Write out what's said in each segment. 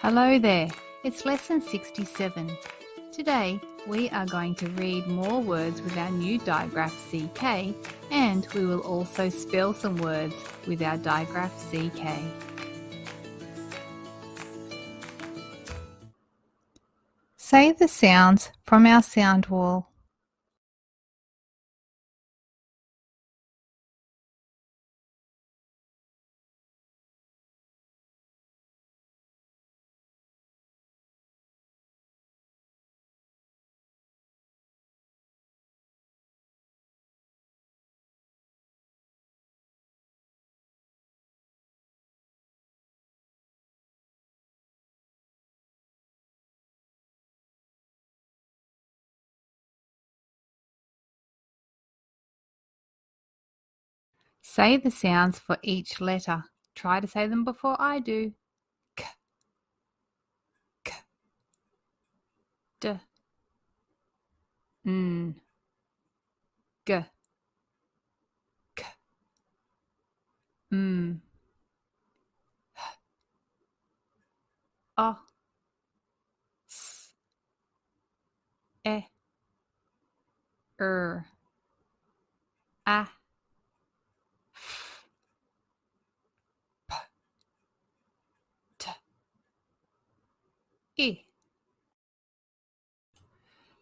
Hello there, it's lesson 67. Today we are going to read more words with our new digraph CK, and we will also spell some words with our digraph CK. Say the sounds from our sound wall. Say the sounds for each letter. Try to say them before I do. K, k, d, n, g, k, m, o, s, e, a, f, p, t, I.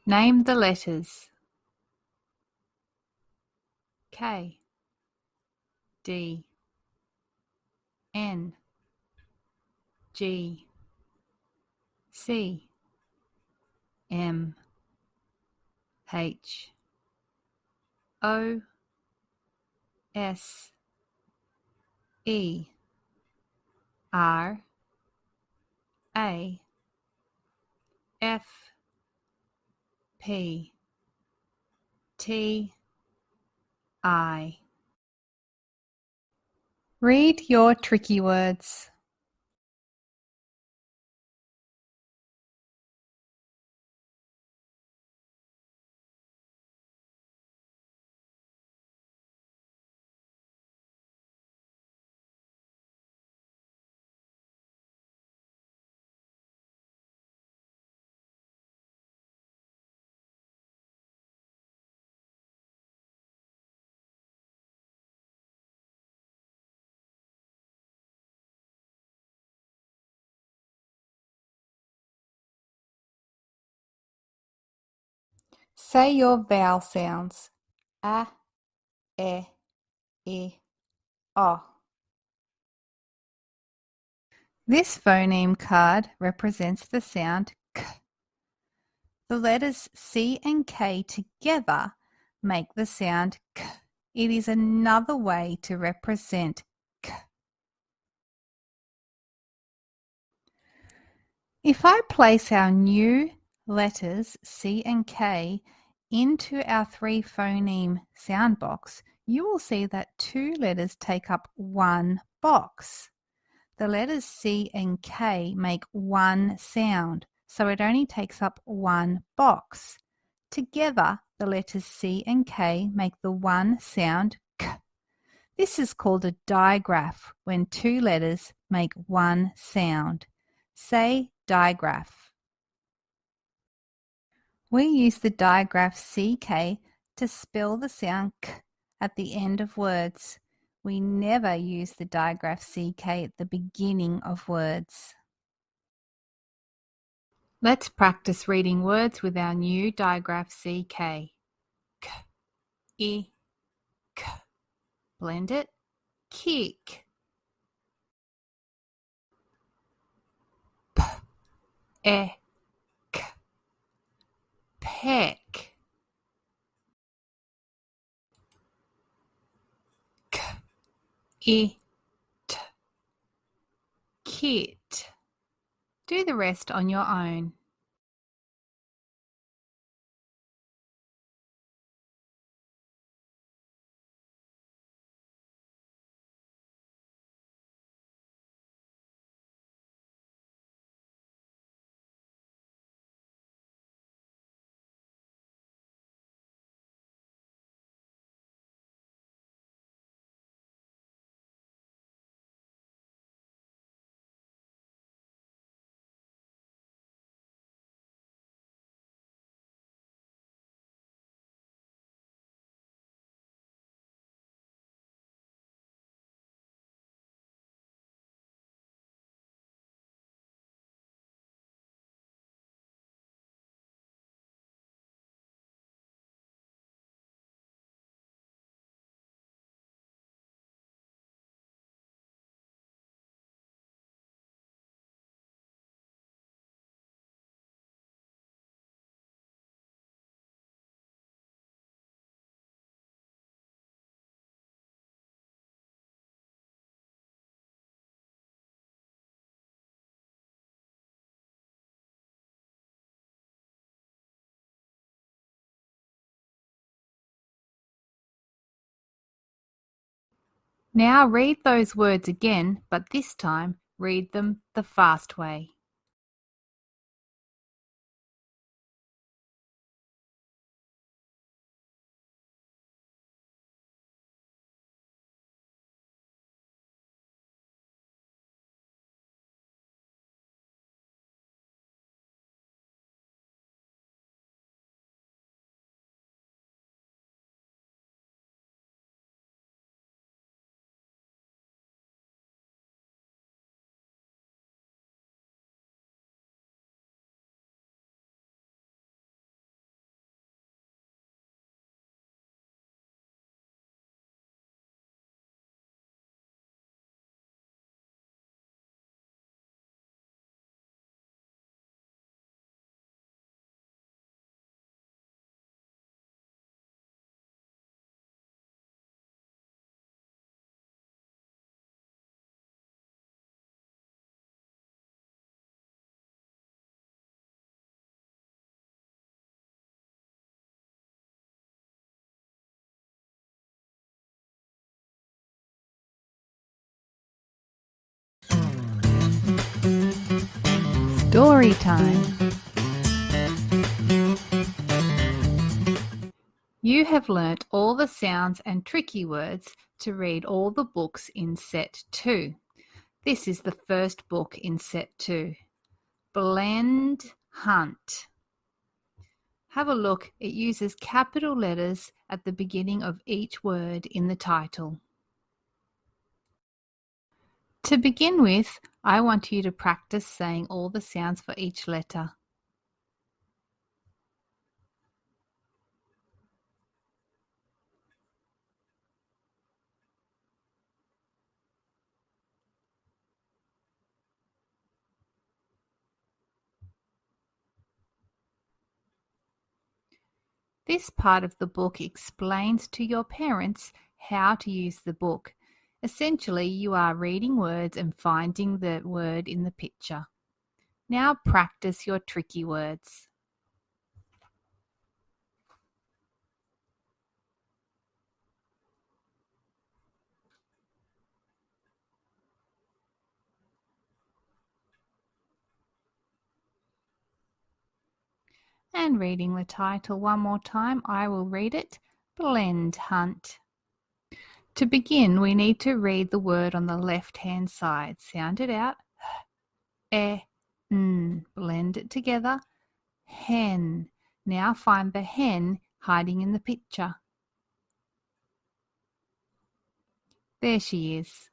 Name the letters. K, D, N, G, C, M, H, O, S, E, R, A, F, P, T, I. Read your tricky words. Say your vowel sounds. A, E, I, O. This phoneme card represents the sound K. The letters C and K together make the sound K. It is another way to represent K. If I place our new letters C and K into our three phoneme sound box, you will see that two letters take up one box. The letters C and K make one sound, so it only takes up one box. Together, the letters C and K make the one sound K. This is called a digraph when two letters make one sound. Say digraph. We use the digraph CK to spell the sound K at the end of words. We never use the digraph CK at the beginning of words. Let's practice reading words with our new digraph CK. K, I, K. Blend it. Kick. P, E, K. Peck. K, I, T. Kit. Do the rest on your own. Now read those words again, but this time read them the fast way. Story time. You have learnt all the sounds and tricky words to read all the books in Set 2. This is the first book in Set 2, Blend Hunt. Have a look, it uses capital letters at the beginning of each word in the title. To begin with, I want you to practice saying all the sounds for each letter. This part of the book explains to your parents how to use the book. Essentially, you are reading words and finding the word in the picture. Now practice your tricky words. And reading the title one more time, I will read it, Blend Hunt. To begin, we need to read the word on the left-hand side. Sound it out. Blend it together. Hen. Now find the hen hiding in the picture. There she is.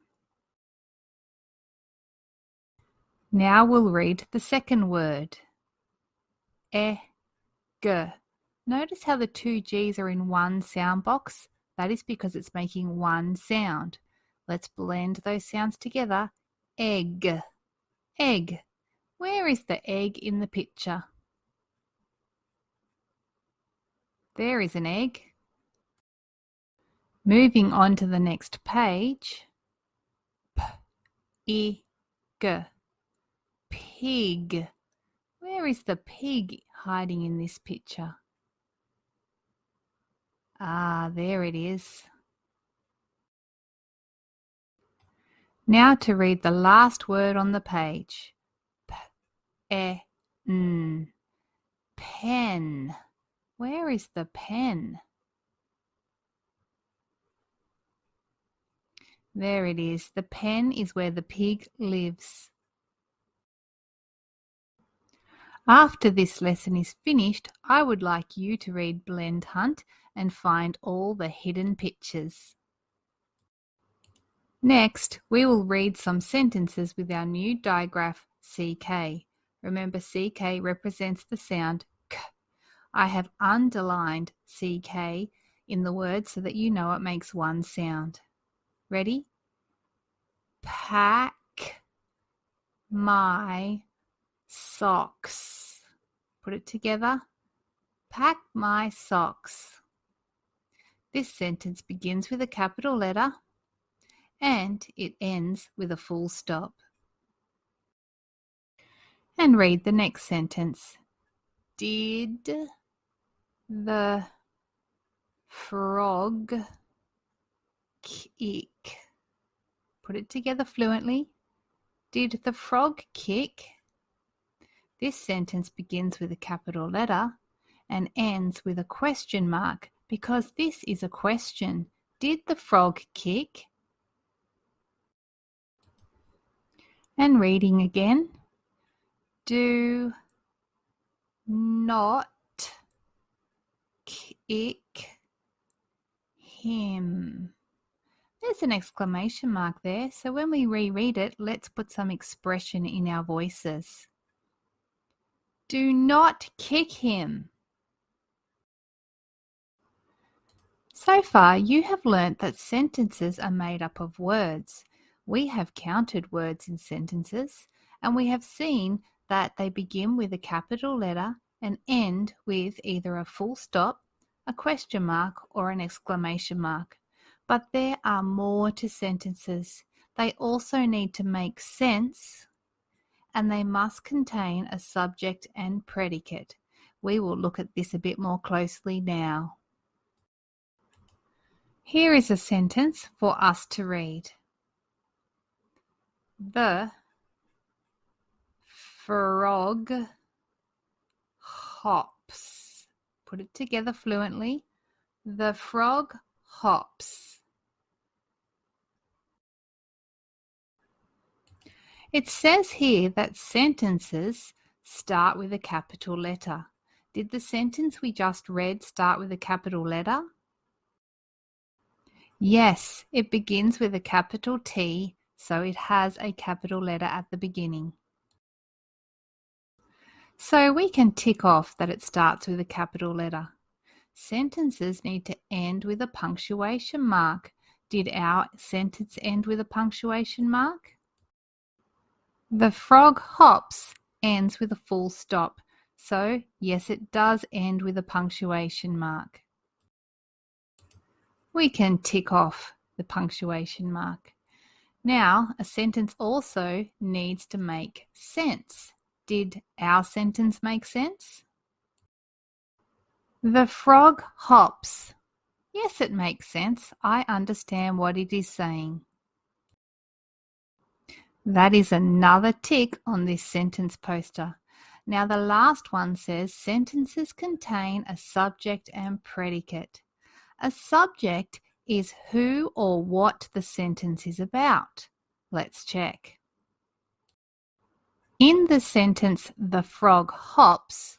Now we'll read the second word. Egg. Notice how the two G's are in one sound box? That is because it's making one sound. Let's blend those sounds together. Egg. Egg. Where is the egg in the picture? There is an egg. Moving on to the next page. Pig. Pig. Where is the pig hiding in this picture? Ah, there it is. Now to read the last word on the page. Pen. Where is the pen? There it is. The pen is where the pig lives. After this lesson is finished, I would like you to read Blend Hunt and find all the hidden pictures. Next, we will read some sentences with our new digraph CK. Remember, CK represents the sound K. I have underlined CK in the word so that you know it makes one sound. Ready? Pack my socks. Put it together. Pack my socks. This sentence begins with a capital letter and it ends with a full stop. And read the next sentence. Did the frog kick Put it together fluently. Did the frog kick? This sentence begins with a capital letter and ends with a question mark because this is a question. Did the frog kick? And reading again. Do not kick him. There's an exclamation mark there, so when we reread it, let's put some expression in our voices. Do not kick him. So far, you have learnt that sentences are made up of words. We have counted words in sentences, and we have seen that they begin with a capital letter and end with either a full stop, a question mark, or an exclamation mark. But there are more to sentences. They also need to make sense, and they must contain a subject and predicate. We will look at this a bit more closely now. Here is a sentence for us to read. The frog hops. Put it together fluently. The frog hops. It says here that sentences start with a capital letter. Did the sentence we just read start with a capital letter? Yes, it begins with a capital T, so it has a capital letter at the beginning. So we can tick off that it starts with a capital letter. Sentences need to end with a punctuation mark. Did our sentence end with a punctuation mark? The frog hops ends with a full stop. So yes, it does end with a punctuation mark. We can tick off the punctuation mark. Now, a sentence also needs to make sense. Did our sentence make sense? The frog hops. Yes, it makes sense. I understand what it is saying. That is another tick on this sentence poster. Now the last one says sentences contain a subject and predicate. A subject is who or what the sentence is about. Let's check. In the sentence, the frog hops,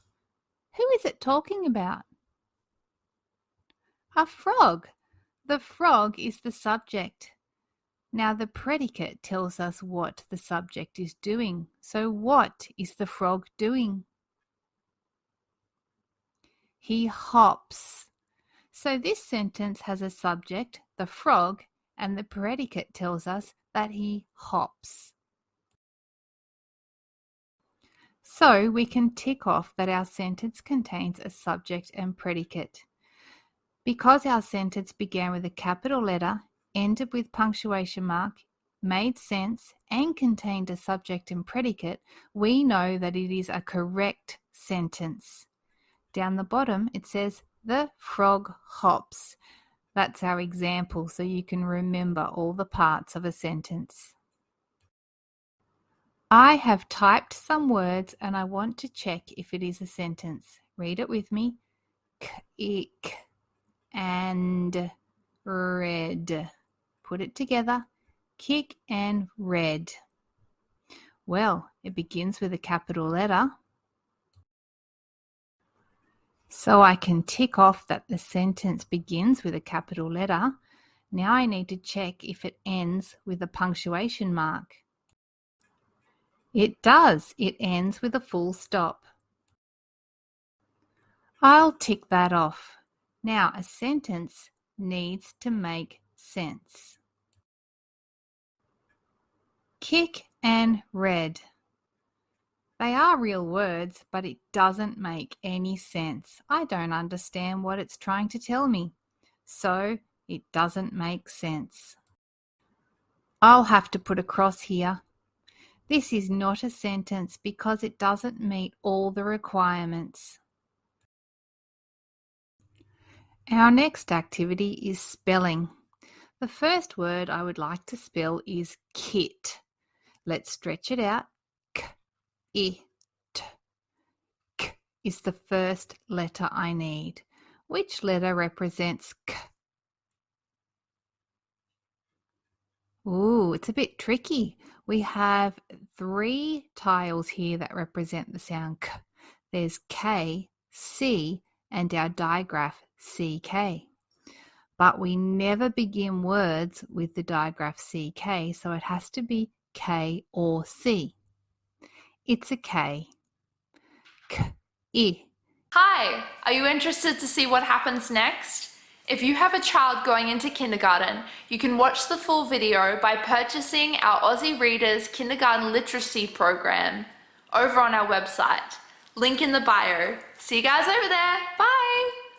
who is it talking about? A frog. The frog is the subject. Now the predicate tells us what the subject is doing. So what is the frog doing? He hops. So this sentence has a subject, the frog, and the predicate tells us that he hops. So we can tick off that our sentence contains a subject and predicate. Because our sentence began with a capital letter, ended with punctuation mark, made sense, and contained a subject and predicate, we know that it is a correct sentence. Down the bottom, it says, the frog hops. That's our example, so you can remember all the parts of a sentence. I have typed some words and I want to check if it is a sentence. Read it with me. Kick and red. Put it together. Kick and red. Well, it begins with a capital letter. So I can tick off that the sentence begins with a capital letter. Now I need to check if it ends with a punctuation mark. It does. It ends with a full stop. I'll tick that off. Now a sentence needs to make sense. Kick and red. They are real words, but it doesn't make any sense. I don't understand what it's trying to tell me. So it doesn't make sense. I'll have to put a cross here. This is not a sentence because it doesn't meet all the requirements. Our next activity is spelling. The first word I would like to spell is kit. Let's stretch it out. K-I-T. K is the first letter I need. Which letter represents K? Ooh, it's a bit tricky. We have 3 tiles here that represent the sound K. There's K, C, and our digraph CK. But we never begin words with the digraph CK, so it has to be K or C. It's a K. K-I. Hi, are you interested to see what happens next? If you have a child going into kindergarten, you can watch the full video by purchasing our Aussie Readers Kindergarten Literacy Program over on our website. Link in the bio. See you guys over there. Bye!